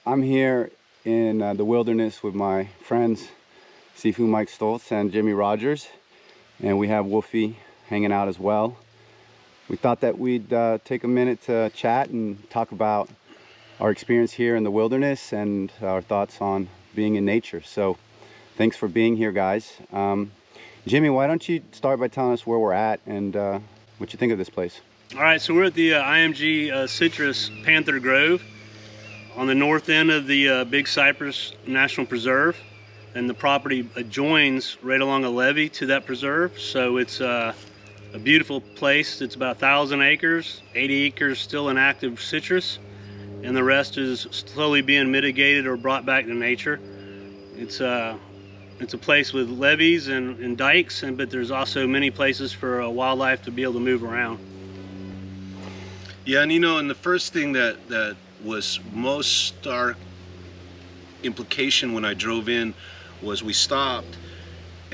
I'm here in the wilderness with my friends Sifu Mike Stults and Jimmy Rogers, and we have Wolfie hanging out as well. We thought that we'd take a minute to chat and talk about our experience here in the wilderness and our thoughts on being in nature. So thanks for being here, guys. Jimmy, why don't you start by telling us where we're at and what you think of this place? All right, so we're at the IMG Citrus Panther Grove on the north end of the Big Cypress National Preserve, and the property adjoins right along a levee to that preserve. So it's a beautiful place. It's about 1,000 acres, 80 acres still in active citrus, and the rest is slowly being mitigated or brought back to nature. It's a place with levees and dikes, but there's also many places for wildlife to be able to move around. Yeah, and and the first thing that was most stark implication when I drove in was we stopped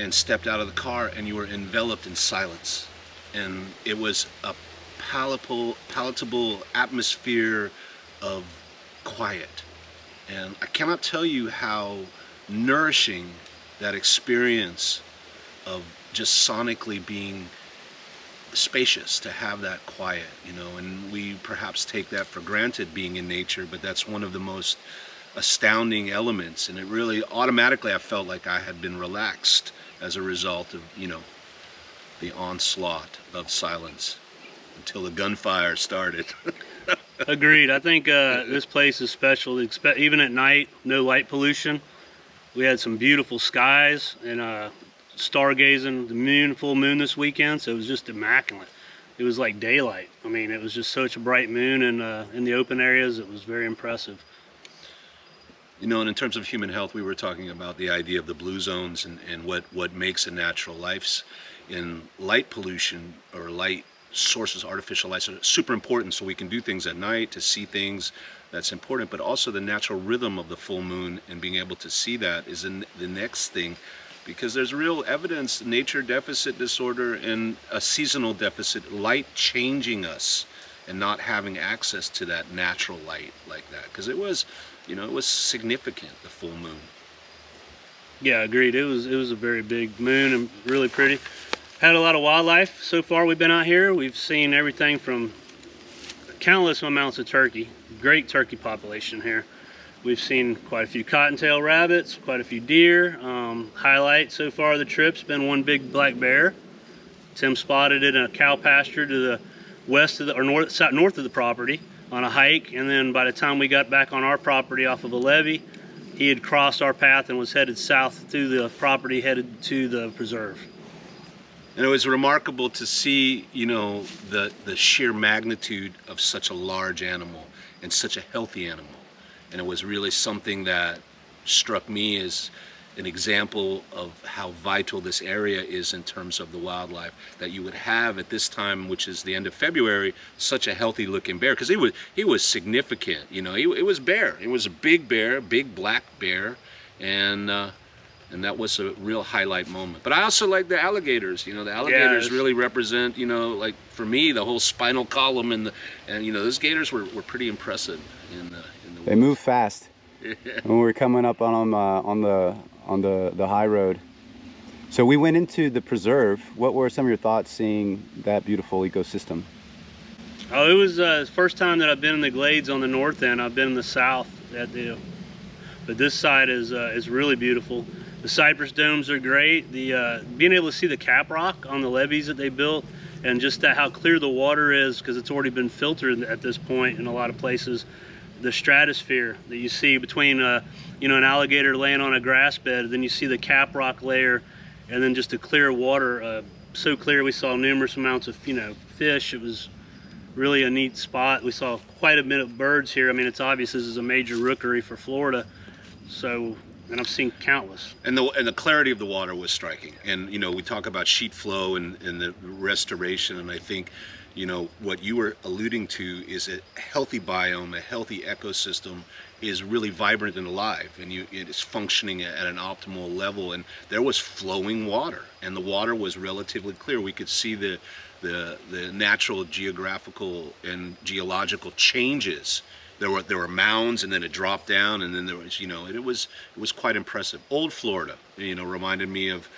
and stepped out of the car and you were enveloped in silence. And it was a palatable atmosphere of quiet. And I cannot tell you how nourishing that experience of just sonically being spacious, to have that quiet, and we perhaps take that for granted being in nature, but that's one of the most astounding elements. And it really automatically, I felt like I had been relaxed as a result of the onslaught of silence until the gunfire started. Agreed. I think this place is special. Even at night, no light pollution. We had some beautiful skies and stargazing, the moon, full moon this weekend, so it was just immaculate. It was like daylight. I mean, it was just such a bright moon, and in the open areas, it was very impressive. And in terms of human health, we were talking about the idea of the blue zones and what makes a natural life. In light pollution or light sources, artificial lights are super important, so we can do things at night to see things. That's important, but also the natural rhythm of the full moon and being able to see that is the next thing, because there's real evidence, nature deficit disorder and a seasonal deficit, light changing us and not having access to that natural light like that, because it was significant, the full moon. Yeah, agreed. It was a very big moon and really pretty. Had a lot of wildlife so far. We've been out here. We've seen everything from countless amounts of turkey. Great turkey population here. We've seen quite a few cottontail rabbits, quite a few deer. Highlight so far of the trip's been one big black bear. Tim spotted it in a cow pasture to the west of north of the property on a hike, and then by the time we got back on our property off of a levee, he had crossed our path and was headed south through the property, headed to the preserve. And it was remarkable to see, the sheer magnitude of such a large animal and such a healthy animal. And it was really something that struck me as an example of how vital this area is in terms of the wildlife, that you would have at this time, which is the end of February, such a healthy looking bear, because he was significant. It was bear. It was a big bear, big black bear, and that was a real highlight moment. But I also like the alligators. The alligators really represent, like for me, the whole spinal column, and those gators were pretty impressive in the They move fast. When we were coming up on the high road. So we went into the preserve. What were some of your thoughts seeing that beautiful ecosystem? Oh, it was the first time that I've been in the glades on the north end. I've been in the south but this side is really beautiful. The cypress domes are great. The being able to see the cap rock on the levees that they built, and just how clear the water is, because it's already been filtered at this point in a lot of places. The stratosphere that you see between an alligator laying on a grass bed, then you see the cap rock layer, and then just the clear water, so clear. We saw numerous amounts of fish. It was really a neat spot. We saw quite a bit of birds here. I mean, it's obvious this is a major rookery for Florida, and I've seen countless. And the clarity of the water was striking. And we talk about sheet flow and the restoration, and I think what you were alluding to is a healthy biome, a healthy ecosystem is really vibrant and alive, and it is functioning at an optimal level. And there was flowing water, and the water was relatively clear. We could see the natural geographical and geological changes there were mounds, and then it dropped down, and then there was, it was quite impressive. Old Florida, reminded me of,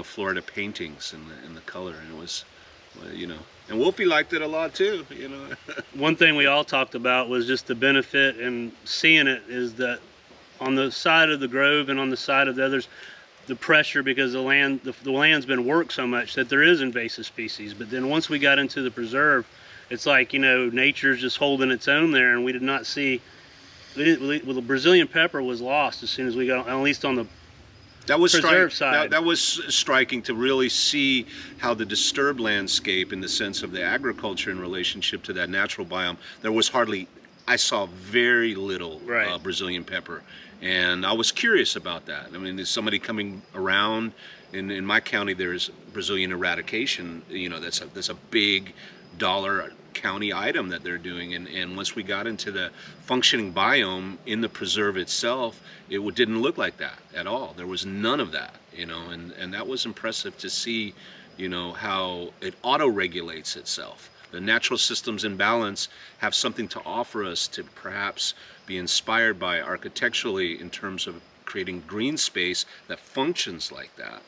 Florida paintings and the color, and it was, and Wolfie liked it a lot too. One thing we all talked about was just the benefit and seeing it is that on the side of the grove and on the side of the others, the pressure, because the land's been worked so much that there is invasive species. But then once we got into the preserve, it's like, nature's just holding its own there, and we did not see. The Brazilian pepper was lost as soon as we got, at least on the preserve side. That was striking to really see how the disturbed landscape, in the sense of the agriculture in relationship to that natural biome, I saw very little Brazilian pepper, and I was curious about that. I mean, there's somebody coming around in my county. There's Brazilian eradication. That's a big dollar county item that they're doing, and once we got into the functioning biome in the preserve itself, it didn't look like that at all. There was none of that, and that was impressive to see, how it auto-regulates itself. The natural systems in balance have something to offer us to perhaps be inspired by architecturally, in terms of creating green space that functions like that.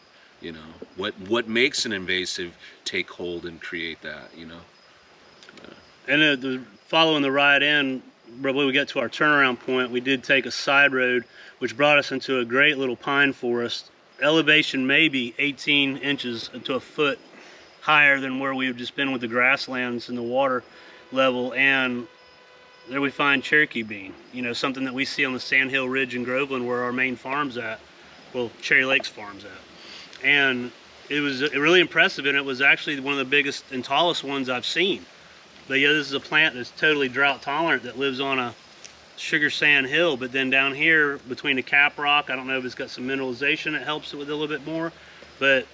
What makes an invasive take hold and create that, And following the ride in, when we got to our turnaround point, we did take a side road, which brought us into a great little pine forest. Elevation maybe 18 inches to a foot higher than where we've just been with the grasslands and the water level. And there we find Cherokee bean, something that we see on the Sandhill Ridge in Groveland, where our main farm's at. Well, Cherry Lake's farm's at. And it was really impressive, and it was actually one of the biggest and tallest ones I've seen. But yeah, this is a plant that's totally drought tolerant, that lives on a sugar sand hill. But then down here between the cap rock, I don't know if it's got some mineralization that helps it with a little bit more. But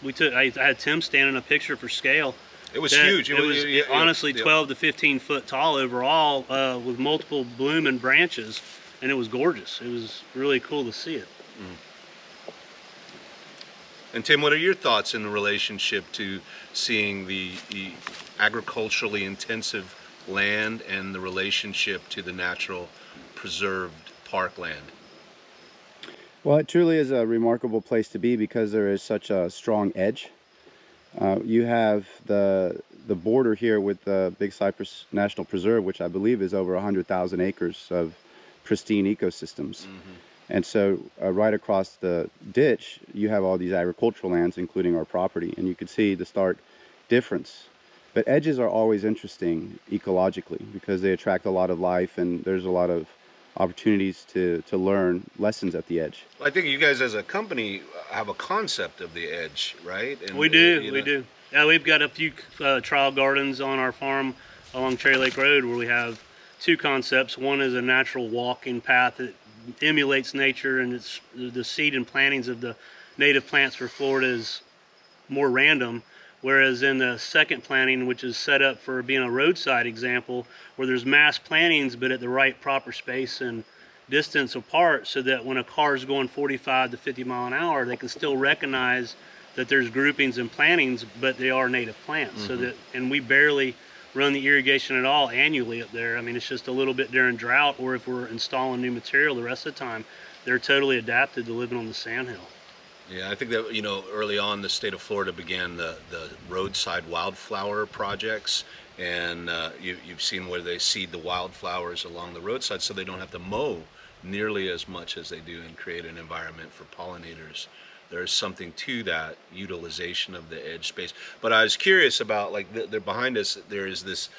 I had Tim standing a picture for scale. It was huge. It was honestly 12 to 15 foot tall overall, with multiple blooming branches, and it was gorgeous. It was really cool to see it. Mm. And Tim, what are your thoughts in relationship to seeing the agriculturally intensive land and the relationship to the natural preserved parkland? Well, it truly is a remarkable place to be because there is such a strong edge. You have the border here with the Big Cypress National Preserve, which I believe is over 100,000 acres of pristine ecosystems. Mm-hmm. And so right across the ditch, you have all these agricultural lands, including our property, and you can see the stark difference. But edges are always interesting ecologically because they attract a lot of life, and there's a lot of opportunities to learn lessons at the edge. I think you guys as a company have a concept of the edge, right? And we do. Yeah, we've got a few trial gardens on our farm along Cherry Lake Road where we have two concepts. One is a natural walking path that emulates nature, and it's the seed and plantings of the native plants for Florida is more random. Whereas in the second planting, which is set up for being a roadside example, where there's mass plantings but at the right proper space and distance apart, so that when a car is going 45 to 50 mile an hour, they can still recognize that there's groupings and plantings, but they are native plants. Mm-hmm. So that, and we barely run the irrigation at all annually up there. I mean, it's just a little bit during drought, or if we're installing new material the rest of the time, they're totally adapted to living on the sandhill. Yeah, I think that, early on the state of Florida began the roadside wildflower projects, and you've seen where they seed the wildflowers along the roadside so they don't have to mow nearly as much as they do and create an environment for pollinators. There's something to that utilization of the edge space. But I was curious about, they're behind us, there is this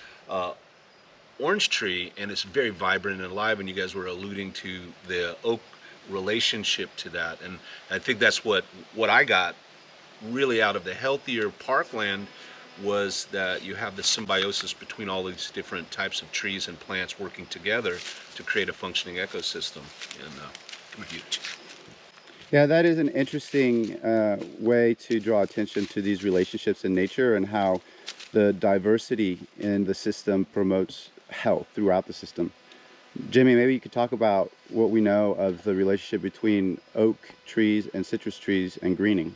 orange tree, and it's very vibrant and alive, and you guys were alluding to the oak relationship to that, and I think that's what I got really out of the healthier parkland, was that you have the symbiosis between all these different types of trees and plants working together to create a functioning ecosystem. And Yeah, that is an interesting way to draw attention to these relationships in nature and how the diversity in the system promotes health throughout the system. Jimmy, maybe you could talk about what we know of the relationship between oak trees and citrus trees and greening.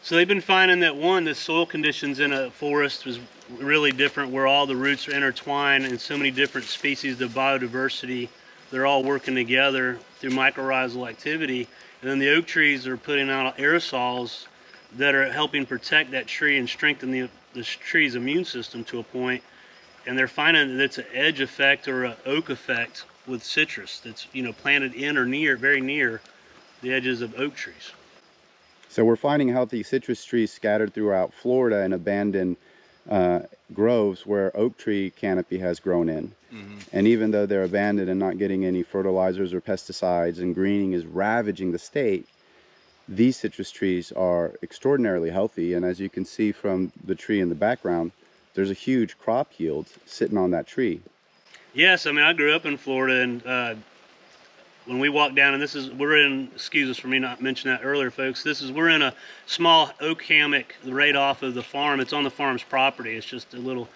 So they've been finding that one, the soil conditions in a forest was really different, where all the roots are intertwined and so many different species of biodiversity. They're all working together through mycorrhizal activity. And then the oak trees are putting out aerosols that are helping protect that tree and strengthen the tree's immune system to a point. And they're finding that it's an edge effect or an oak effect with citrus that's, you know, planted in or near, very near the edges of oak trees. So we're finding healthy citrus trees scattered throughout Florida in abandoned groves where oak tree canopy has grown in. And even though they're abandoned and not getting any fertilizers or pesticides and greening is ravaging the state, these citrus trees are extraordinarily healthy. And as you can see from the tree in the background, there's a huge crop yield sitting on that tree. Yes, I mean, I grew up in Florida, and when we walk down, and we're in, excuse us for me not mentioning that earlier, folks, we're in a small oak hammock right off of the farm. It's on the farm's property. It's just a little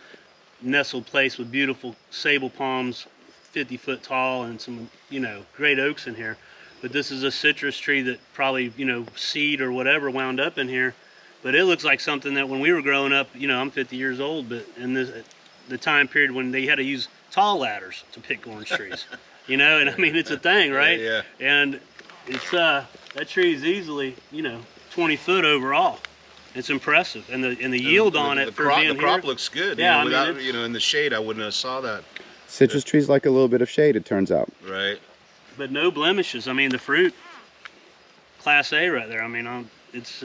nestled place with beautiful sable palms, 50-foot tall, and some, you know, great oaks in here. But this is a citrus tree that probably, you know, seed or whatever wound up in here. But it looks like something that when we were growing up, you know, I'm 50 years old, but in the time period when they had to use tall ladders to pick orange trees, you know, and I mean, it's a thing, right? Yeah. And it's, that tree is easily, you know, 20 foot overall. It's impressive, and the yield on it for being here. The crop looks good. Yeah, you know, I mean, without, you know, in the shade, I wouldn't have saw that. Citrus trees like a little bit of shade, it turns out. Right. But no blemishes. I mean, the fruit, class A right there. I mean, it's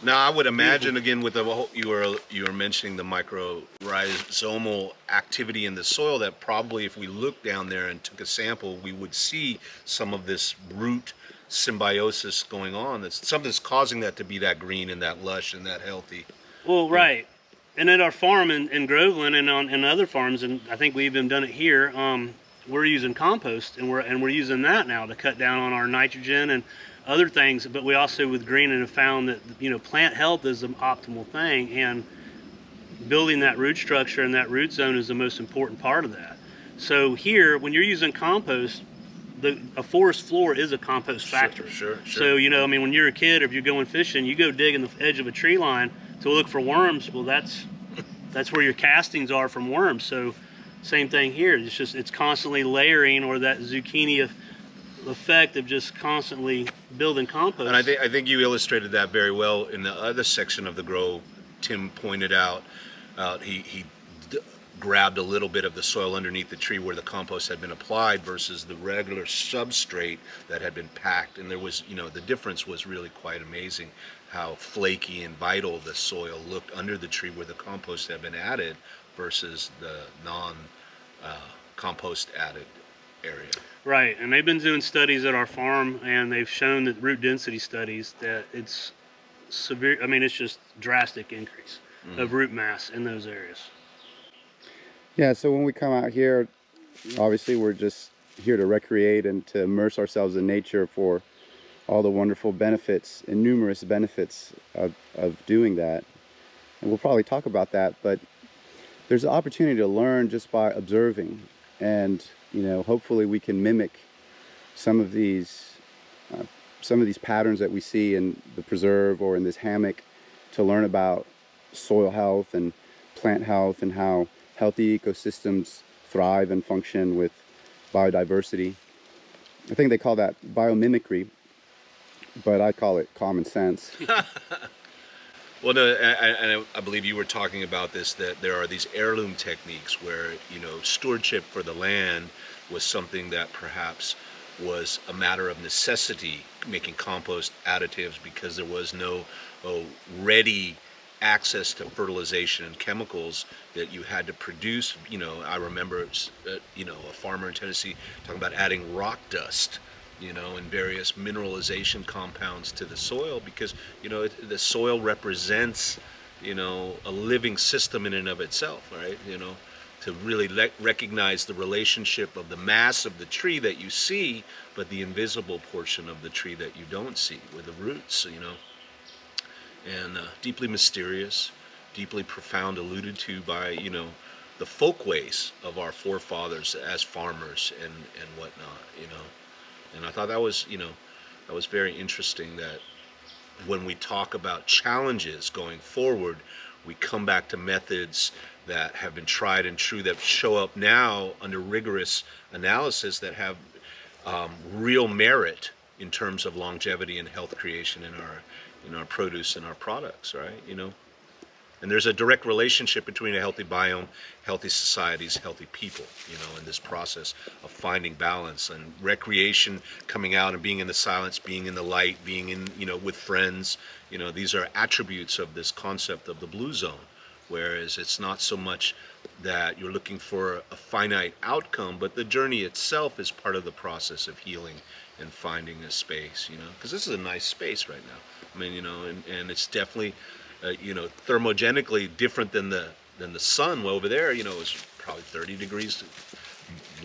Now I would imagine again with the whole, you were mentioning the microrhizomal activity in the soil, that probably if we looked down there and took a sample, we would see some of this root symbiosis going on. That's something's causing that to be that green and that lush and that healthy. well, right. And at our farm in Groveland and other farms, and I think we've even done it here. We're using compost, and we're using that now to cut down on our nitrogen and other things. But we also with greening have found that, you know, plant health is the optimal thing, and building that root structure and that root zone is the most important part of that. So here, when you're using compost, a forest floor is a compost factory. Sure. So, you know, I mean, when you're a kid, or if you're going fishing, you go dig in the edge of a tree line to look for worms. Well, that's where your castings are from worms. So same thing here. It's constantly layering, or that zucchini effect of just constantly building compost. And I think you illustrated that very well in the other section of the grow. Tim pointed out, he grabbed a little bit of the soil underneath the tree where the compost had been applied versus the regular substrate that had been packed, and there was, you know, the difference was really quite amazing, how flaky and vital the soil looked under the tree where the compost had been added versus the non-compost added area. Right, and they've been doing studies at our farm, and they've shown that root density studies that it's severe. I mean, it's just drastic increase of root mass in those areas. Yeah, so when we come out here, obviously we're just here to recreate and to immerse ourselves in nature for all the wonderful benefits and numerous benefits of doing that. And we'll probably talk about that, but there's an opportunity to learn just by observing. And, you know, hopefully we can mimic some of these patterns that we see in the preserve or in this hammock to learn about soil health and plant health and how healthy ecosystems thrive and function with biodiversity. I think they call that biomimicry, but I call it common sense. Well, no, I believe you were talking about this, that there are these heirloom techniques where, you know, stewardship for the land was something that perhaps was a matter of necessity, making compost additives because there was no ready access to fertilization and chemicals that you had to produce. You know, I remember, you know, a farmer in Tennessee talking about adding rock dust, you know, and various mineralization compounds to the soil because, you know, the soil represents, you know, a living system in and of itself, right? You know, to really recognize the relationship of the mass of the tree that you see, but the invisible portion of the tree that you don't see, with the roots, you know. And deeply mysterious, deeply profound, alluded to by, you know, the folkways of our forefathers as farmers and whatnot, you know. And I thought that was, you know, that was very interesting, that when we talk about challenges going forward, we come back to methods that have been tried and true that show up now under rigorous analysis that have real merit in terms of longevity and health creation in our produce and our products, right? You know, and there's a direct relationship between a healthy biome, healthy societies, healthy people, you know, in this process of finding balance and recreation, coming out and being in the silence, being in the light, being in, you know, with friends. You know, these are attributes of this concept of the blue zone. Whereas it's not so much that you're looking for a finite outcome, but the journey itself is part of the process of healing and finding a space, you know, because this is a nice space right now. I mean, you know, and it's definitely, you know, thermogenically different than the sun. Well, over there, you know, it's probably 30 degrees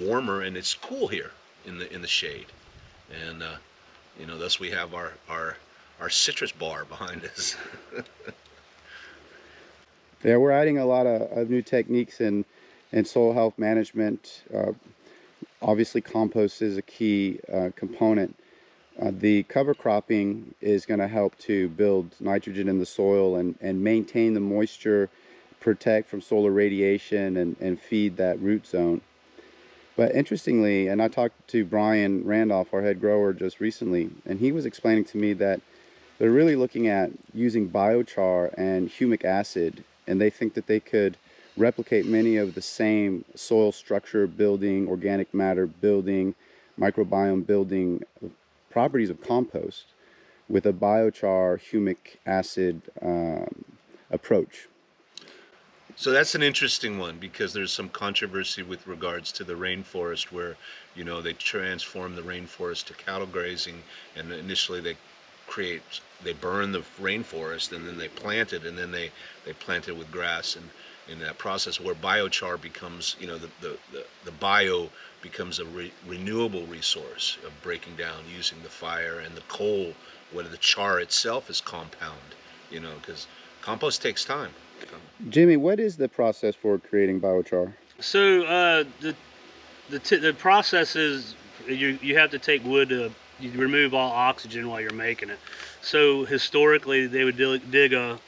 warmer, and it's cool here in the shade. And you know, thus we have our citrus bar behind us. Yeah, we're adding a lot of new techniques in soil health management. Obviously, compost is a key component. The cover cropping is going to help to build nitrogen in the soil and maintain the moisture, protect from solar radiation, and feed that root zone. But interestingly, and I talked to Brian Randolph, our head grower, just recently, and he was explaining to me that they're really looking at using biochar and humic acid, and they think that they could replicate many of the same soil structure building, organic matter building, microbiome building properties of compost with a biochar humic acid approach. So that's an interesting one because there's some controversy with regards to the rainforest where, you know, they transform the rainforest to cattle grazing, and initially they burn the rainforest and then they plant it, and then they plant it with grass, and in that process where biochar becomes, you know, the bio becomes a renewable resource of breaking down using the fire and the coal, where the char itself is compound, you know, because compost takes time. Jimmy, what is the process for creating biochar? So the process is you have to take wood to you remove all oxygen while you're making it. So historically, they would dig a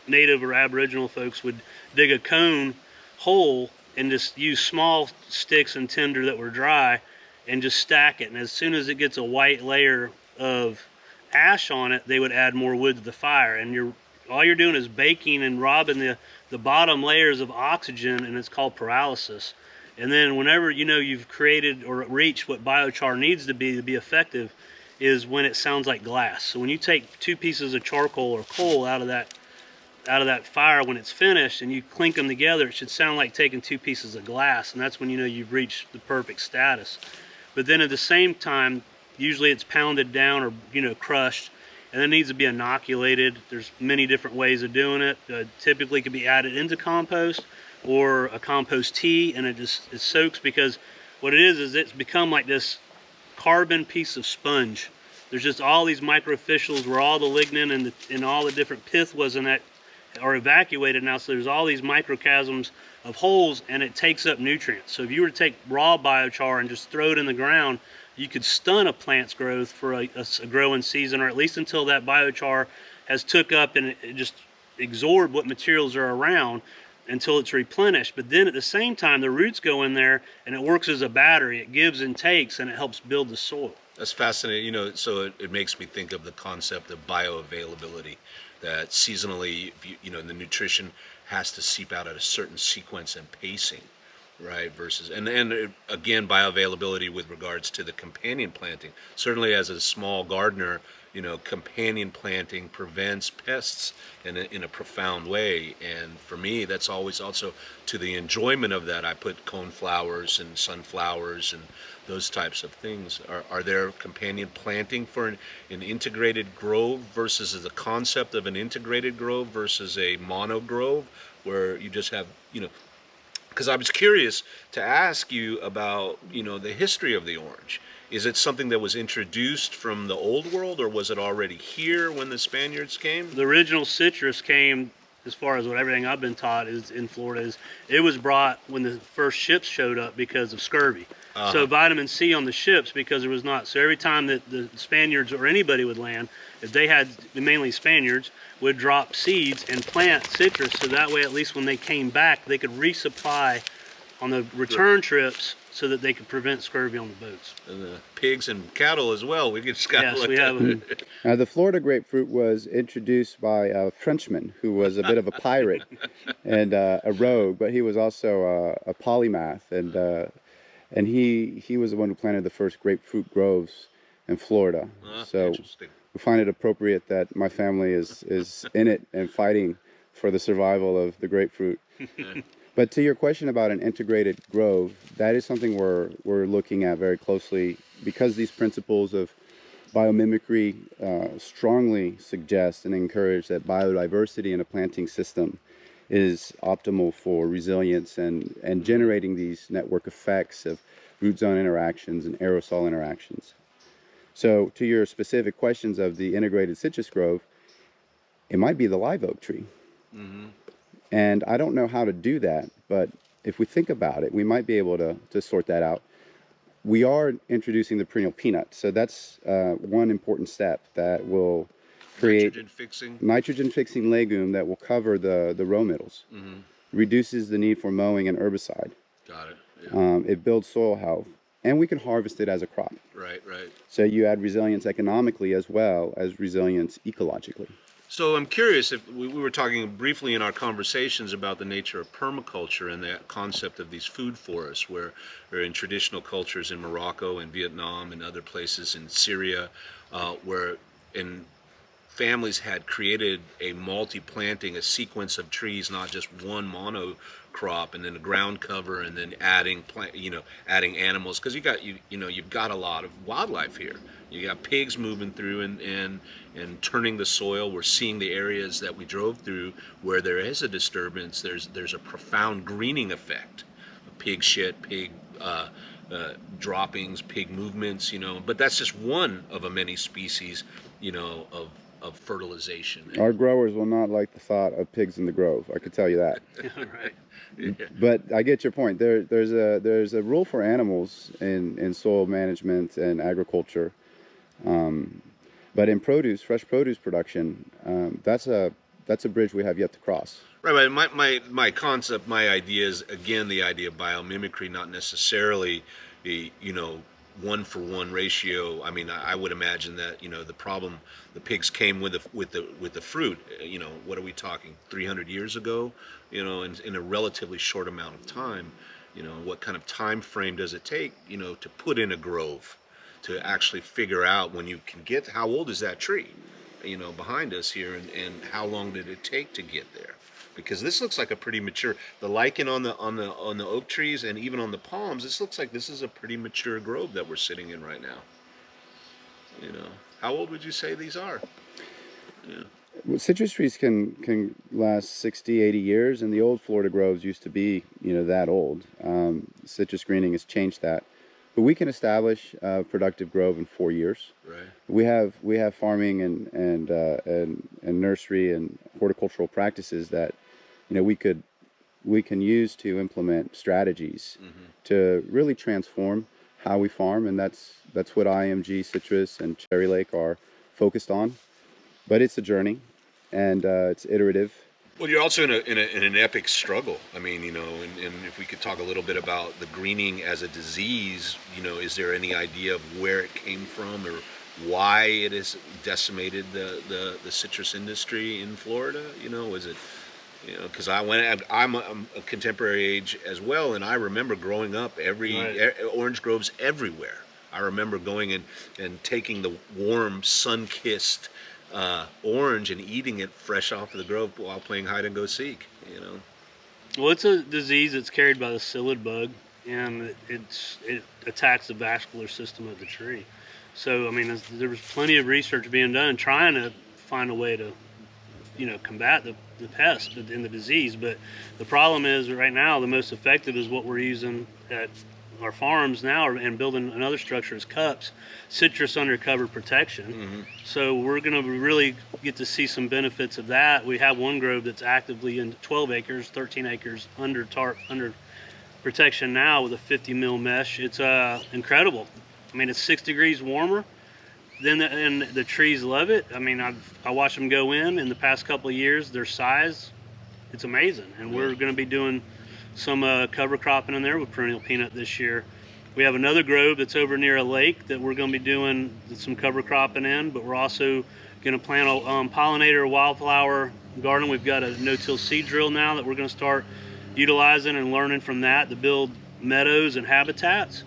native or aboriginal folks would dig a cone hole and just use small sticks and tinder that were dry and just stack it. And as soon as it gets a white layer of ash on it, they would add more wood to the fire. And all you're doing is baking and robbing the bottom layers of oxygen, and it's called pyrolysis. And then whenever you know you've created or reached what biochar needs to be effective, is when it sounds like glass. So when you take 2 pieces of charcoal or coal out of that fire when it's finished and you clink them together, it should sound like taking 2 pieces of glass, and that's when you know you've reached the perfect status. But then at the same time, usually it's pounded down or, you know, crushed, and it needs to be inoculated. There's many different ways of doing it. Typically it can be added into compost or a compost tea, and it soaks, because what it is it's become like this carbon piece of sponge. There's just all these microfiches where all the lignin and all the different pith was in that are evacuated now, so there's all these microchasms of holes, and it takes up nutrients. So if you were to take raw biochar and just throw it in the ground, you could stun a plant's growth for a growing season, or at least until that biochar has took up and it just absorbed what materials are around until it's replenished. But then at the same time, the roots go in there and it works as a battery. It gives and takes, and it helps build the soil. That's fascinating. You know, so it makes me think of the concept of bioavailability, that seasonally, you know, the nutrition has to seep out at a certain sequence and pacing, right? Versus, and again, bioavailability with regards to the companion planting. Certainly as a small gardener, you know, companion planting prevents pests in a profound way. And for me, that's always also to the enjoyment of that. I put coneflowers and sunflowers and those types of things. Are there companion planting for an integrated grove versus the concept of an integrated grove versus a mono grove where you just have, you know, because I was curious to ask you about, you know, the history of the orange. Is it something that was introduced from the old world, or was it already here when the Spaniards came? The original citrus came as far as what everything I've been taught is in Florida, is it was brought when the first ships showed up because of scurvy. So vitamin C on the ships, because there was not. So every time that the Spaniards or anybody would land, if they had, mainly Spaniards, would drop seeds and plant citrus, so that way at least when they came back, they could resupply on the return trips, so that they could prevent scurvy on the boats. And the pigs and cattle as well. We just got Yes, we have them. The Florida grapefruit was introduced by a Frenchman who was a bit of a pirate and a rogue, but he was also a polymath, and he was the one who planted the first grapefruit groves in Florida. So we find it appropriate that my family is in it and fighting for the survival of the grapefruit. But to your question about an integrated grove, that is something we're looking at very closely, because these principles of biomimicry strongly suggest and encourage that biodiversity in a planting system is optimal for resilience and generating these network effects of root zone interactions and aerosol interactions. So to your specific questions of the integrated citrus grove, it might be the live oak tree. And I don't know how to do that, but if we think about it, we might be able to sort that out. We are introducing the perennial peanut, so that's one important step that will create nitrogen-fixing legume that will cover the row middles, reduces the need for mowing and herbicide. Got it. Yeah. It builds soil health, and we can harvest it as a crop. Right. So you add resilience economically as well as resilience ecologically. So I'm curious, if we were talking briefly in our conversations about the nature of permaculture and the concept of these food forests, where in traditional cultures in Morocco and Vietnam and other places in Syria, where families had created a multi-planting, a sequence of trees, not just one monocrop, and then a ground cover, and then adding animals, because you've got a lot of wildlife here. You got pigs moving through and turning the soil. We're seeing the areas that we drove through where there is a disturbance. There's a profound greening effect. Pig shit, pig droppings, pig movements. But that's just one of a many species. Of fertilization. Our growers will not like the thought of pigs in the grove. I could tell you that. Right. Yeah. But I get your point. There's a rule for animals in soil management and agriculture, but in fresh produce production, that's a bridge we have yet to cross. Right. My concept, my idea is, again, the idea of biomimicry, not necessarily one for one ratio. I mean, I would imagine that the pigs came with the fruit. What are we talking? 300 years ago. In a relatively short amount of time. What kind of time frame does it take? To put in a grove, to actually figure out when you can get. How old is that tree? Behind us here, and how long did it take to get there? Because this looks like a pretty mature. The lichen on the oak trees and even on the palms, this looks like this is a pretty mature grove that we're sitting in right now. How old would you say these are? Yeah. Well, citrus trees can last 60, 80 years, and the old Florida groves used to be that old. Citrus greening has changed that, but we can establish a productive grove in 4 years. Right. We have farming and nursery and horticultural practices that we can use to implement strategies to really transform how we farm, and that's what IMG Citrus and Cherry Lake are focused on. But it's a journey, and it's iterative. Well, you're also in an epic struggle. I mean, and if we could talk a little bit about the greening as a disease, is there any idea of where it came from or why it has decimated the citrus industry in Florida? Is it, because I'm a contemporary age as well, and I remember growing up orange groves everywhere. I remember going and taking the warm, sun-kissed orange and eating it fresh off of the grove while playing hide and go seek. Well, it's a disease that's carried by the psyllid bug, and it attacks the vascular system of the tree. So I mean, there was plenty of research being done trying to find a way to combat the pest and the disease. But the problem is right now the most effective is what we're using at our farms now and building another structure is cups, citrus under cover protection. Mm-hmm. So we're going to really get to see some benefits of that. We have one grove that's actively in 12 acres, 13 acres under tarp, under protection now with a 50 mil mesh. It's incredible. I mean, it's 6 degrees warmer. And the trees love it. I mean, I watched them go in the past couple of years. Their size, it's amazing. And we're going to be doing some cover cropping in there with perennial peanut this year. We have another grove that's over near a lake that we're going to be doing some cover cropping in, but we're also going to plant a pollinator wildflower garden. We've got a no-till seed drill now that we're going to start utilizing and learning from that to build meadows and habitats.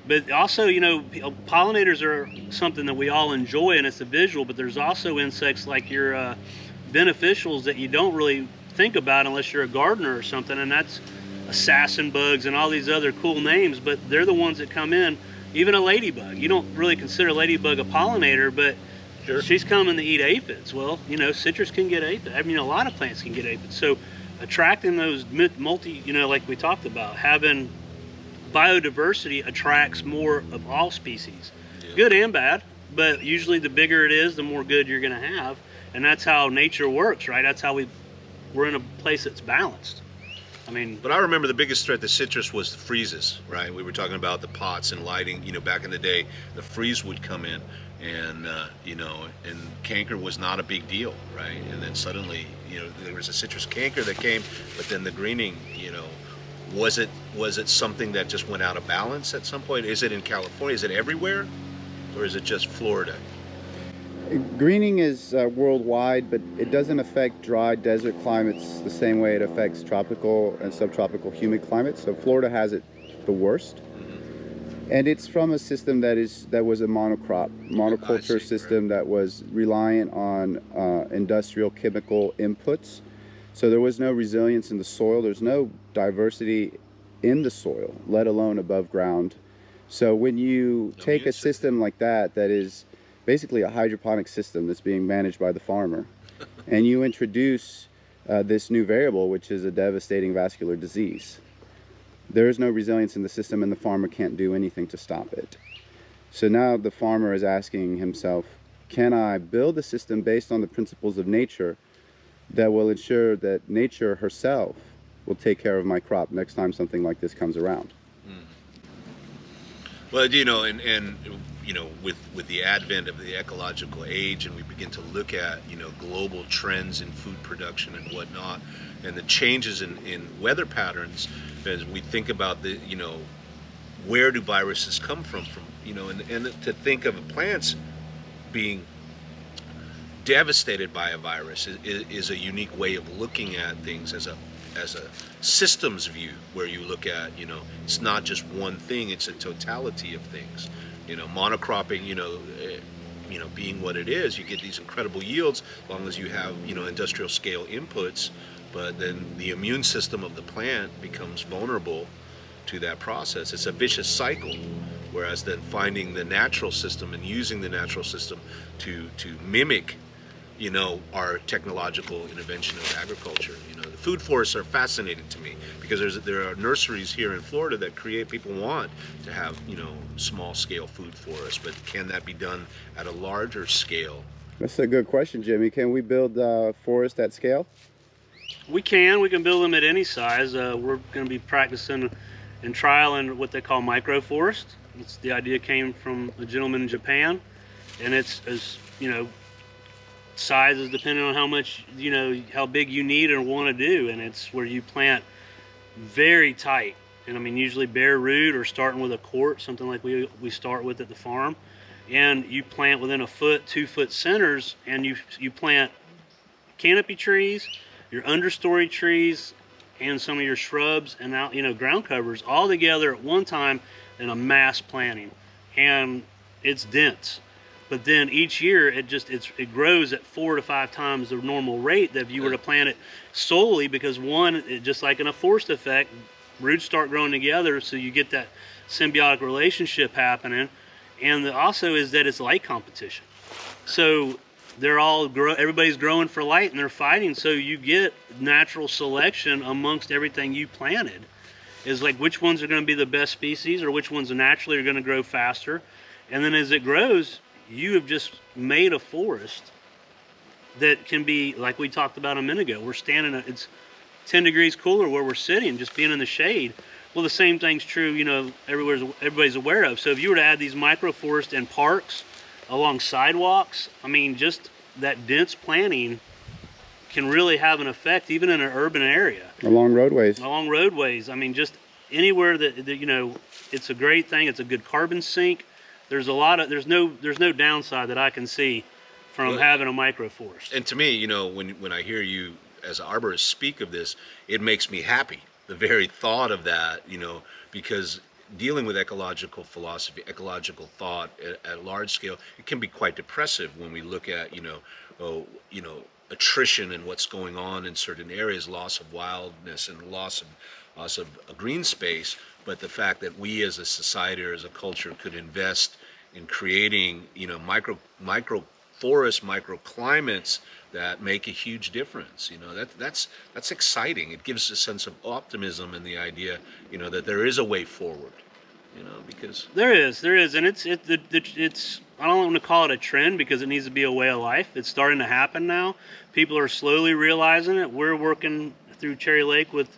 But also, you know, pollinators are something that we all enjoy, and it's a visual, but there's also insects like your beneficials that you don't really think about unless you're a gardener or something, and that's assassin bugs and all these other cool names, but they're the ones that come in. Even a ladybug, you don't really consider a ladybug a pollinator, but Sure. she's coming to eat aphids. Well, you know, citrus can get aphids. I mean, a lot of plants can get aphids. So attracting those multi, you know, like we talked about, having biodiversity attracts more of all species, good and bad, but usually the bigger it is, the more good you're going to have, and that's how nature works, right? That's how we're in a place that's balanced. I mean, But I remember the biggest threat to citrus was the freezes, right? We were talking about the pots and lighting. You know, back in the day, the freeze would come in, and you know, and canker was not a big deal, right? And then suddenly, you know, there was a citrus canker that came, but then the greening, you know, was it something that just went out of balance at some point? Is it in California? Is it everywhere, or is it just Florida? Greening is worldwide, but it doesn't affect dry desert climates the same way it affects tropical and subtropical humid climates. So Florida has it the worst. And it's from a system that was a monoculture system that was reliant on industrial chemical inputs. So there was no resilience in the soil. There's no diversity in the soil, let alone above ground. So when you take a system like that is basically a hydroponic system that's being managed by the farmer, and you introduce this new variable, which is a devastating vascular disease, there is no resilience in the system, and the farmer can't do anything to stop it. So now the farmer is asking himself, can I build a system based on the principles of nature that will ensure that nature herself will take care of my crop next time something like this comes around? Well, you know, and you know, with the advent of the ecological age, and we begin to look at, you know, global trends in food production and whatnot, and the changes in weather patterns, as we think about the, you know, where do viruses come from, you know, and to think of plants being devastated by a virus is a unique way of looking at things as a systems view, where you look at, you know, it's not just one thing, it's a totality of things. You know, monocropping, you know, being what it is, you get these incredible yields as long as you have, you know, industrial scale inputs, but then the immune system of the plant becomes vulnerable to that process. It's a vicious cycle. Whereas then finding the natural system and using the natural system to mimic, you know, our technological intervention of agriculture. You know, the food forests are fascinating to me because there are nurseries here in Florida that people want to have, you know, small scale food forests, but can that be done at a larger scale? That's a good question, Jimmy. Can we build forest at scale? we can build them at any size. We're going to be practicing and trialing what they call microforest. The idea came from a gentleman in Japan, and it's, as you know, size is dependent on how much, you know, how big you need or want to do, and it's where you plant very tight. And I mean, usually bare root or starting with a quart, something like we start with at the farm, and you plant within 1 foot, 2 foot centers, and you plant canopy trees, your understory trees, and some of your shrubs and out, you know, ground covers all together at one time in a mass planting, and it's dense. But then each year it grows at 4 to 5 times the normal rate that if you were to plant it solely, because one, just like in a forced effect, roots start growing together, so you get that symbiotic relationship happening. And also is that it's light competition. So everybody's growing for light and they're fighting, so you get natural selection amongst everything you planted. is like which ones are going to be the best species or which ones naturally are going to grow faster. And then as it grows, you have just made a forest that can be, like we talked about a minute ago, we're standing, it's 10 degrees cooler where we're sitting, just being in the shade. Well, the same thing's true, you know, everybody's aware of. So if you were to add these microforests in parks, along sidewalks, I mean, just that dense planting can really have an effect, even in an urban area. Along roadways. Along roadways. I mean, just anywhere that you know, it's a great thing. It's a good carbon sink. There's no downside that I can see from having a microforest. And to me, you know, when I hear you as an arborist speak of this, it makes me happy. The very thought of that, you know, because dealing with ecological philosophy, ecological thought at large scale, it can be quite depressive when we look at, you know, attrition and what's going on in certain areas, loss of wildness and loss of a green space. But the fact that we as a society or as a culture could invest in creating, you know, micro forests, microclimates that make a huge difference, you know, that's exciting. It gives a sense of optimism and the idea, you know, that there is a way forward, you know, because there is, and it's I don't want to call it a trend because it needs to be a way of life. It's starting to happen now. People are slowly realizing it. We're working through Cherry Lake with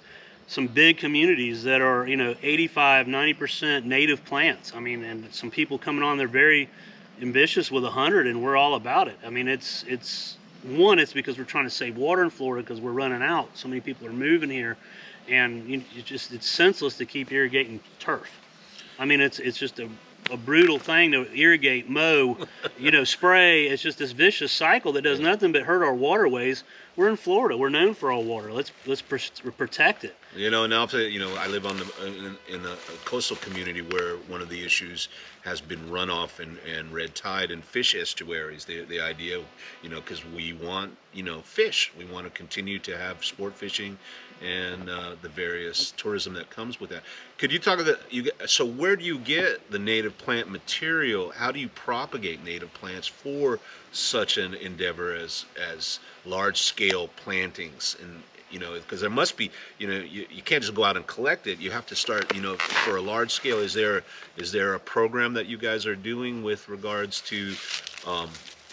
some big communities that are, you know, 85-90% native plants. I mean, and some people coming on, they're very ambitious with 100, and we're all about it. I mean, it's because we're trying to save water in Florida because we're running out. So many people are moving here, and it's senseless to keep irrigating turf. I mean, it's just a brutal thing to irrigate, mow, you know, spray. It's just this vicious cycle that does nothing but hurt our waterways. We're in Florida. We're known for our water. Let's protect it. You know, now you know, I live in a coastal community where one of the issues has been runoff and red tide and fish estuaries. The idea, you know, because we want, you know, fish. We want to continue to have sport fishing and the various tourism that comes with that. Could you talk about so where do you get the native plant material? How do you propagate native plants for such an endeavor as large scale plantings? And you know, because there must be, you know, you can't just go out and collect it. You have to start, you know, for a large scale. Is there a program that you guys are doing with regards to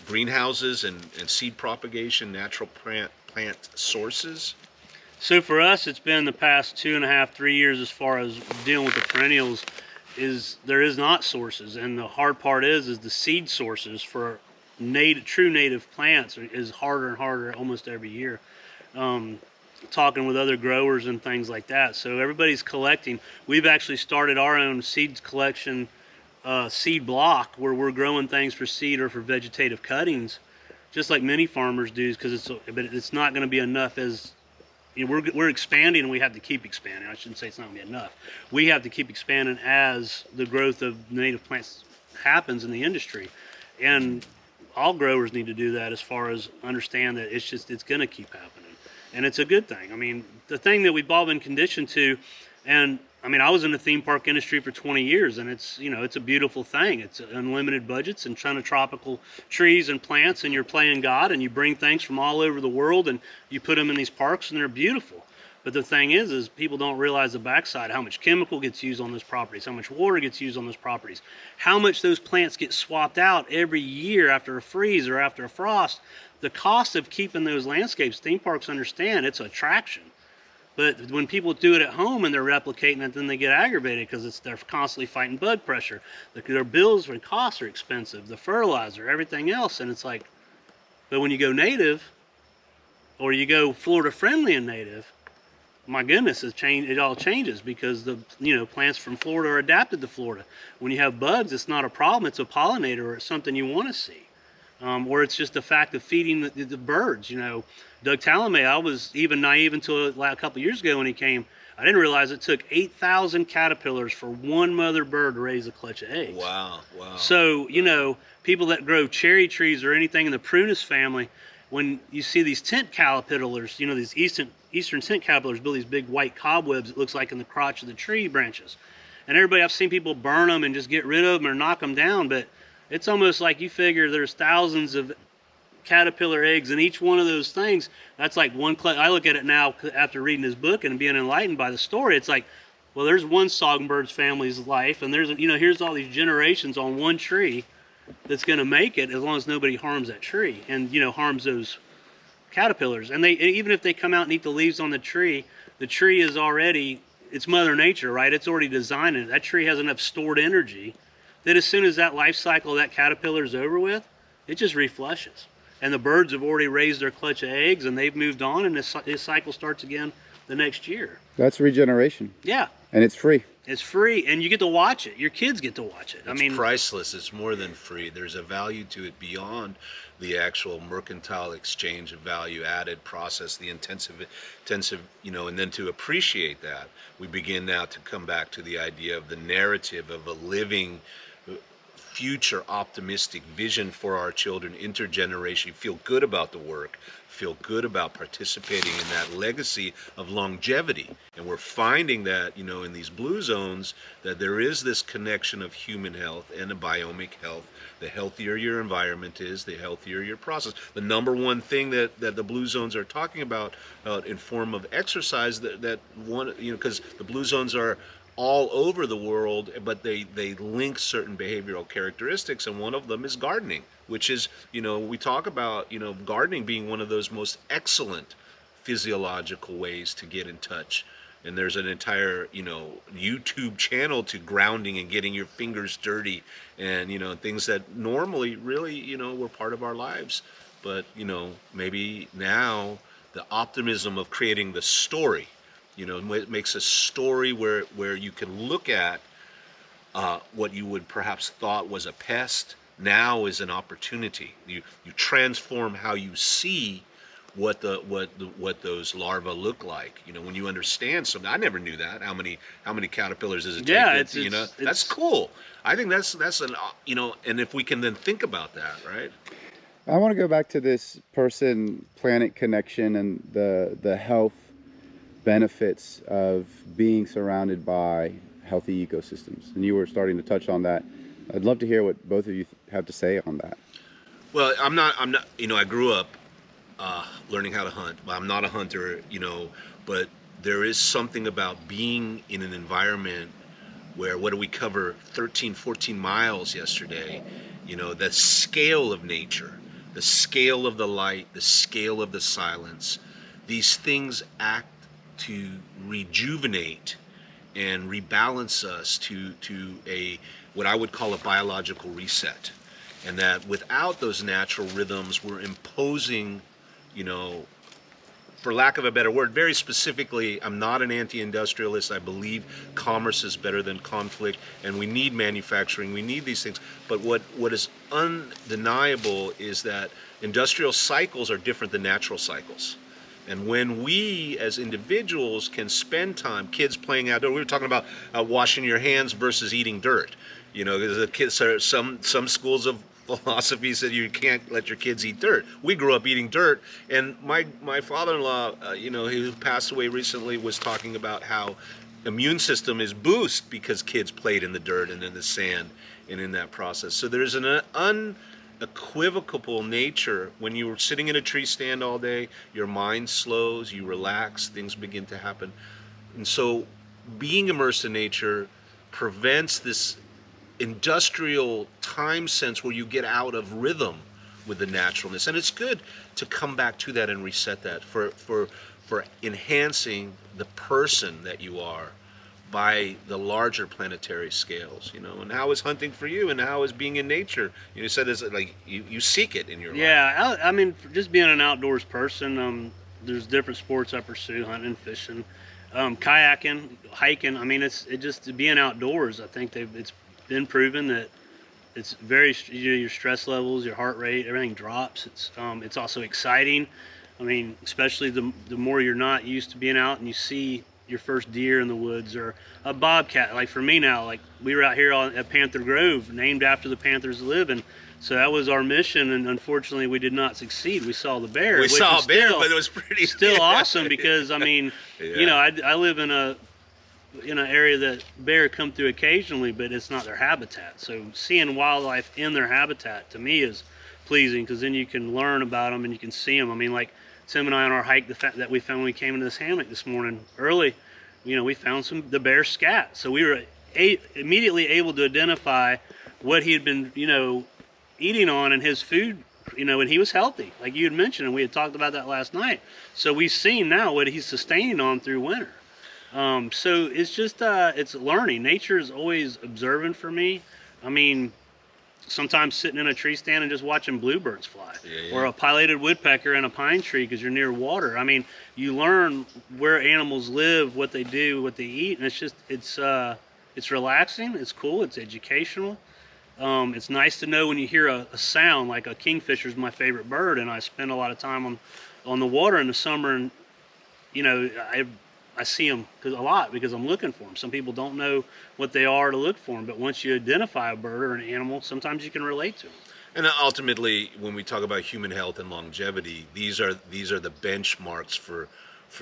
greenhouses and seed propagation, natural plant sources? So for us, it's been the past 2.5, 3 years as far as dealing with the perennials. There is not sources, and the hard part is the seed sources for true native plants is harder and harder almost every year. Talking with other growers and things like that. So everybody's collecting. We've actually started our own seed collection seed block where we're growing things for seed or for vegetative cuttings, just like many farmers do, but it's not going to be enough. As you know, we're expanding, and we have to keep expanding. I shouldn't say it's not going to be enough. We have to keep expanding as the growth of native plants happens in the industry, and all growers need to do that as far as understand that it's going to keep happening. And it's a good thing. I mean, the thing that we've all been conditioned to, and I mean, I was in the theme park industry for 20 years, and it's, you know, it's a beautiful thing. It's unlimited budgets and ton of tropical trees and plants, and you're playing God, and you bring things from all over the world, and you put them in these parks, and they're beautiful. But the thing is people don't realize the backside, how much chemical gets used on those properties, how much water gets used on those properties, how much those plants get swapped out every year after a freeze or after a frost. The cost of keeping those landscapes, theme parks understand it's an attraction. But when people do it at home and they're replicating it, then they get aggravated because they're constantly fighting bug pressure. Their bills and costs are expensive, the fertilizer, everything else. And it's like, but when you go native, or you go Florida friendly and native, my goodness, it all changes because the plants from Florida are adapted to Florida. When you have bugs, it's not a problem. It's a pollinator, or it's something you want to see. Or it's just the fact of feeding the birds. You know, Doug Talamay, I was even naive until a couple years ago when he came. I didn't realize it took 8,000 caterpillars for one mother bird to raise a clutch of eggs. Wow. So, you know, people that grow cherry trees or anything in the prunus family, when you see these tent caterpillars, you know, these eastern tent caterpillars build these big white cobwebs, it looks like in the crotch of the tree branches. And I've seen people burn them and just get rid of them or knock them down, but it's almost like you figure there's thousands of caterpillar eggs in each one of those things. That's like one clutch. I look at it now after reading his book and being enlightened by the story. It's like, Well, there's one songbird's family's life, and there's, you know, here's all these generations on one tree that's going to make it as long as nobody harms that tree and, you know, harms those caterpillars. And they, even if they come out and eat the leaves on the tree is already, it's Mother Nature, right? It's already designed it. That tree has enough stored energy that as soon as that life cycle of that caterpillar is over with, it just reflushes. And the birds have already raised their clutch of eggs and they've moved on, and this cycle starts again the next year. That's regeneration. Yeah. And it's free. It's free, and you get to watch it. Your kids get to watch it. It's priceless. It's more than free. There's a value to it beyond the actual mercantile exchange of value added process, the intensive, you know, and then to appreciate that, we begin now to come back to the idea of the narrative of a living, future optimistic vision for our children, intergeneration, feel good about the work, feel good about participating in that legacy of longevity. And we're finding that, you know, in these blue zones, that there is this connection of human health and a biomic health. The healthier your environment is, the healthier your process. The number one thing that the blue zones are talking about in form of exercise, that one, you know, because the blue zones are all over the world, but they link certain behavioral characteristics, and one of them is gardening, which is, you know, we talk about, you know, gardening being one of those most excellent physiological ways to get in touch. And there's an entire, you know, YouTube channel to grounding and getting your fingers dirty, and, you know, things that normally really, you know, were part of our lives. But, you know, maybe now the optimism of creating the story, you know, it makes a story where you can look at what you would perhaps thought was a pest now is an opportunity. You transform how you see what those larvae look like. You know, when you understand something, I never knew that. How many caterpillars does it take? Yeah, you know, that's cool. I think that's an, you know, and if we can then think about that, right? I want to go back to this person-planet connection and the health benefits of being surrounded by healthy ecosystems. And you were starting to touch on that. I'd love to hear what both of you have to say on that. Well, I'm not, you know, I grew up learning how to hunt. I'm not a hunter, you know, but there is something about being in an environment where, what do we cover, 13, 14 miles yesterday, you know, the scale of nature, the scale of the light, the scale of the silence, these things act to rejuvenate and rebalance us to a, what I would call a biological reset. And that without those natural rhythms, we're imposing, you know, for lack of a better word, very specifically, I'm not an anti-industrialist. I believe commerce is better than conflict, and we need manufacturing, we need these things. But what is undeniable is that industrial cycles are different than natural cycles. And when we as individuals can spend time, kids playing outdoors, we were talking about washing your hands versus eating dirt. You know, the kids are, some schools of philosophy said you can't let your kids eat dirt. We grew up eating dirt, and my father-in-law, you know, who passed away recently, was talking about how immune system is boosted because kids played in the dirt and in the sand and in that process. So there's an unequivocal nature. When you're sitting in a tree stand all day, your mind slows, you relax, things begin to happen. And so being immersed in nature prevents this industrial time sense where you get out of rhythm with the naturalness. And it's good to come back to that and reset that for enhancing the person that you are by the larger planetary scales, you know. And how is hunting for you, and how is being in nature? You said it's like you seek it in your life. Yeah, I mean, just being an outdoors person, there's different sports I pursue: hunting, fishing, kayaking, hiking. I mean, it's just being outdoors. I think it's been proven that it's very, you know, your stress levels, your heart rate, everything drops. It's also exciting. I mean, especially the more you're not used to being out and you see your first deer in the woods or a bobcat. Like for me now, like we were out here at Panther Grove, named after the Panthers live, and so that was our mission, and unfortunately we did not succeed. We saw the bear. We saw a bear, but it was still awesome because, I mean, yeah. You know, I live in an area that bear come through occasionally, but it's not their habitat. So seeing wildlife in their habitat to me is pleasing, because then you can learn about them and you can see them. I mean, like Tim and I on our hike, the fact that we found when we came into this hammock this morning early, we found the bear scat. So we were immediately able to identify what he had been, eating on in his food, and he was healthy, like you had mentioned, and we had talked about that last night. So we've seen now what he's sustaining on through winter. So it's just, it's learning. Nature is always observant for me. I mean, sometimes sitting in a tree stand and just watching bluebirds fly, or a pileated woodpecker in a pine tree because you're near water. I mean, you learn where animals live, what they do, what they eat, and it's relaxing, it's cool, it's educational. It's nice to know when you hear a sound, like a kingfisher is my favorite bird, and I spend a lot of time on the water in the summer, and I see them a lot because I'm looking for them. Some people don't know what they are to look for them, but once you identify a bird or an animal, sometimes you can relate to them. And ultimately, when we talk about human health and longevity, these are the benchmarks for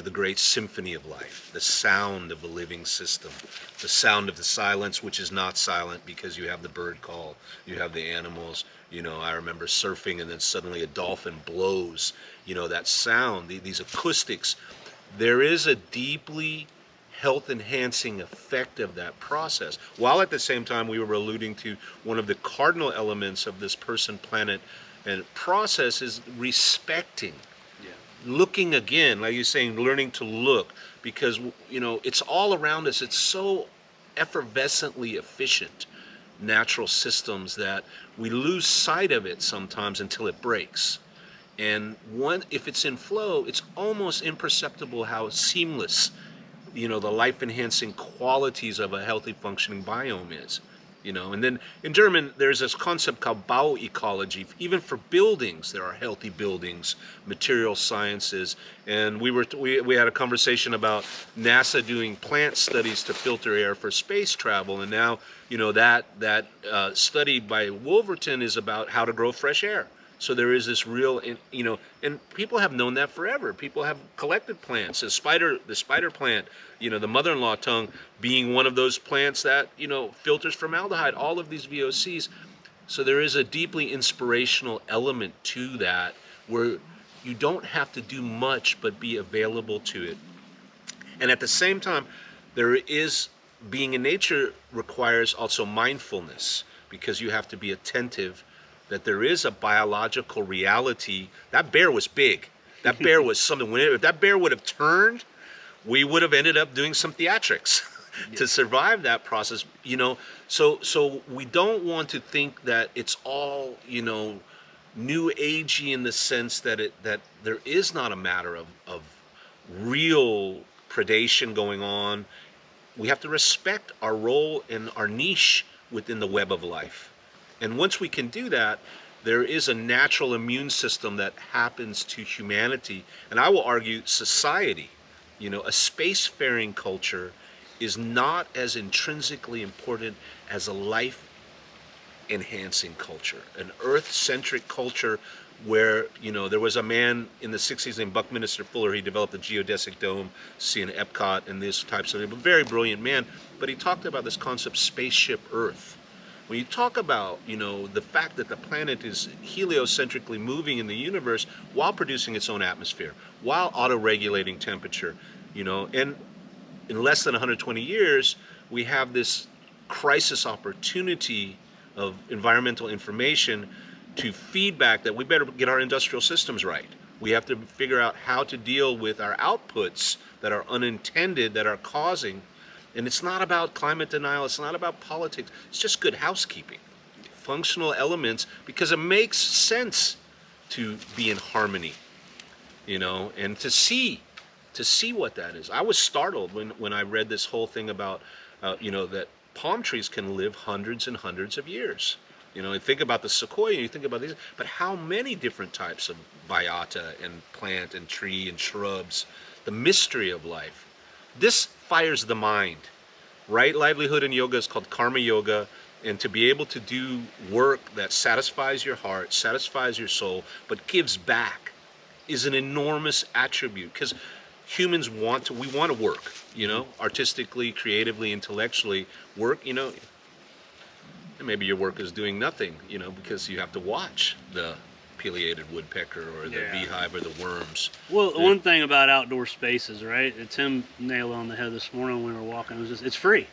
the great symphony of life, the sound of a living system, the sound of the silence, which is not silent because you have the bird call, you have the animals. I remember surfing and then suddenly a dolphin blows. That sound, these acoustics. There is a deeply health-enhancing effect of that process, while at the same time we were alluding to one of the cardinal elements of this person, planet, and process is respecting. Looking again, like you're saying, learning to look, because it's all around us. It's so effervescently efficient, natural systems, that we lose sight of it sometimes until it breaks. And if it's in flow, it's almost imperceptible how seamless, the life-enhancing qualities of a healthy functioning biome is. And then in German, there's this concept called Bauecology. Even for buildings, there are healthy buildings, material sciences. And we had a conversation about NASA doing plant studies to filter air for space travel. And now, that study by Wolverton is about how to grow fresh air. So there is this real, and people have known that forever. People have collected plants. The spider plant, the mother-in-law tongue being one of those plants that, filters formaldehyde, all of these VOCs. So there is a deeply inspirational element to that, where you don't have to do much but be available to it. And at the same time, being in nature requires also mindfulness, because you have to be attentive that there is a biological reality. That bear was big. That bear was something. If that bear would have turned, we would have ended up doing some theatrics to survive that process. So we don't want to think that it's all new agey, in the sense that there is not a matter of real predation going on. We have to respect our role and our niche within the web of life. And once we can do that, there is a natural immune system that happens to humanity, and I will argue society. A spacefaring culture is not as intrinsically important as a life-enhancing culture, an Earth-centric culture where, there was a man in the 60s named Buckminster Fuller. He developed the geodesic dome, seeing Epcot and these types of things. A very brilliant man, but he talked about this concept, spaceship Earth. When you talk about, the fact that the planet is heliocentrically moving in the universe while producing its own atmosphere, while auto-regulating temperature, and in less than 120 years, we have this crisis opportunity of environmental information to feedback that we better get our industrial systems right. We have to figure out how to deal with our outputs that are unintended, that are causing. And it's not about climate denial, it's not about politics, it's just good housekeeping. Functional elements, because it makes sense to be in harmony, and to see what that is. I was startled when I read this whole thing about, that palm trees can live hundreds and hundreds of years. You think about the sequoia, you think about these, but how many different types of biota and plant and tree and shrubs, the mystery of life. This fires the mind. Right livelihood in yoga is called karma yoga, and to be able to do work that satisfies your heart, satisfies your soul, but gives back is an enormous attribute, because humans want to work, artistically, creatively, intellectually work, and maybe your work is doing nothing, because you have to watch the pileated woodpecker or the Yeah. beehive or the worms. Well, the one thing about outdoor spaces, right? Tim nailed it on the head this morning when we were walking. It was just, it's free.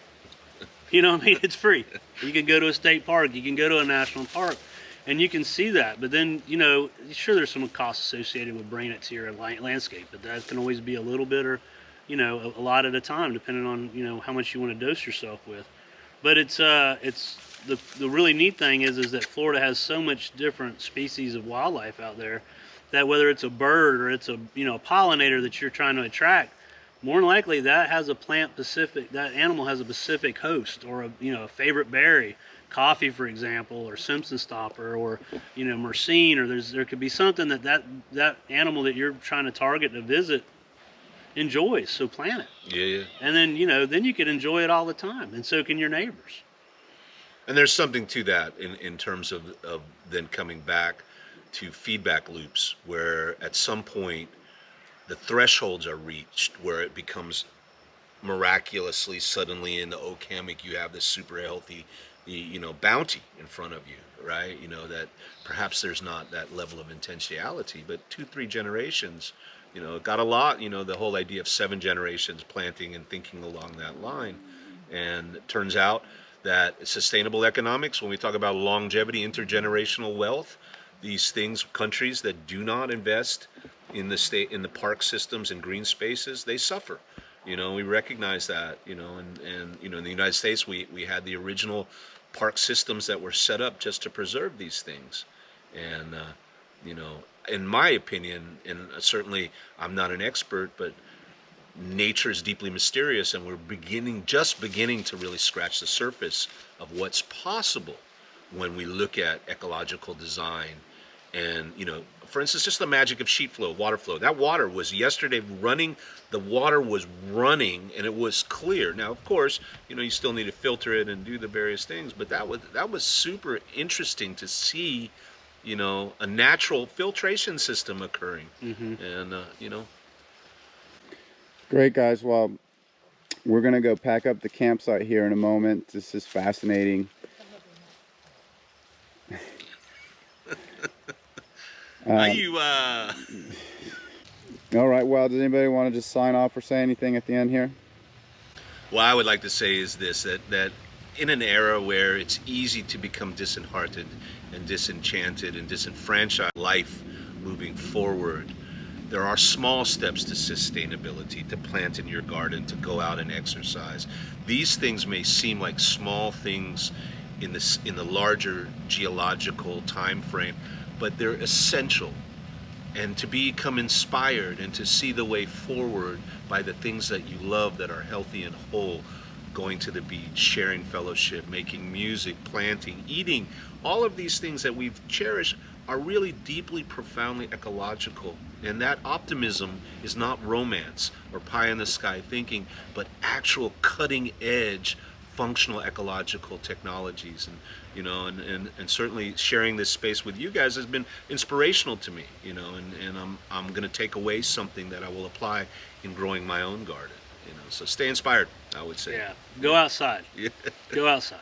You know what I mean? It's free. You can go to a state park. You can go to a national park. And you can see that. But then, you know, sure, there's some costs associated with bringing it to your landscape. But that can always be a little bit or, you know, a lot at a time, depending on, you know, how much you want to dose yourself with. But it's the really neat thing is that Florida has so much different species of wildlife out there that whether it's a bird or it's a, you know, a pollinator that you're trying to attract, more than likely that has a that animal has a specific host or a, you know, a favorite berry, coffee for example, or Simpson stopper, or, you know, myrcene, or there could be something that animal that you're trying to target to visit enjoys. So plant it. Yeah. And then, you know, then you can enjoy it all the time, and so can your neighbors. And there's something to that in terms of then coming back to feedback loops, where at some point the thresholds are reached where it becomes miraculously suddenly in the oak hammock you have this super healthy, you know, bounty in front of you, right? You know, that perhaps there's not that level of intentionality, but 2-3 generations, you know, got a lot, you know, the whole idea of 7 generations planting and thinking along that line. And it turns out that sustainable economics, when we talk about longevity, intergenerational wealth, these things, countries that do not invest in the park systems and green spaces, they suffer. You know, we recognize that, you know, and you know, in the United States, we had the original park systems that were set up just to preserve these things. And, you know, in my opinion, and certainly I'm not an expert, but nature is deeply mysterious, and we're just beginning to really scratch the surface of what's possible when we look at ecological design. And, you know, for instance, just the magic of sheet flow, water flow. That water was yesterday running, the water was running and it was clear. Now, of course, you know, you still need to filter it and do the various things, but that was super interesting to see, you know, a natural filtration system occurring. And, you know. Great, guys. Well, we're going to go pack up the campsite here in a moment. This is fascinating. Are you, All right. Well, does anybody want to just sign off or say anything at the end here? what I would like to say is this, that in an era where it's easy to become disheartened and disenchanted and disenfranchised life moving forward, there are small steps to sustainability, to plant in your garden, to go out and exercise. These things may seem like small things in the larger geological time frame, but they're essential. And to become inspired and to see the way forward by the things that you love that are healthy and whole, going to the beach, sharing fellowship, making music, planting, eating, all of these things that we've cherished are really deeply, profoundly ecological. And that optimism is not romance or pie in the sky thinking, but actual cutting edge functional ecological technologies. And you know, and certainly sharing this space with you guys has been inspirational to me, you know, and I'm going to take away something that I will apply in growing my own garden, you know. So stay inspired, I would say. Yeah, go outside. Yeah. Go outside.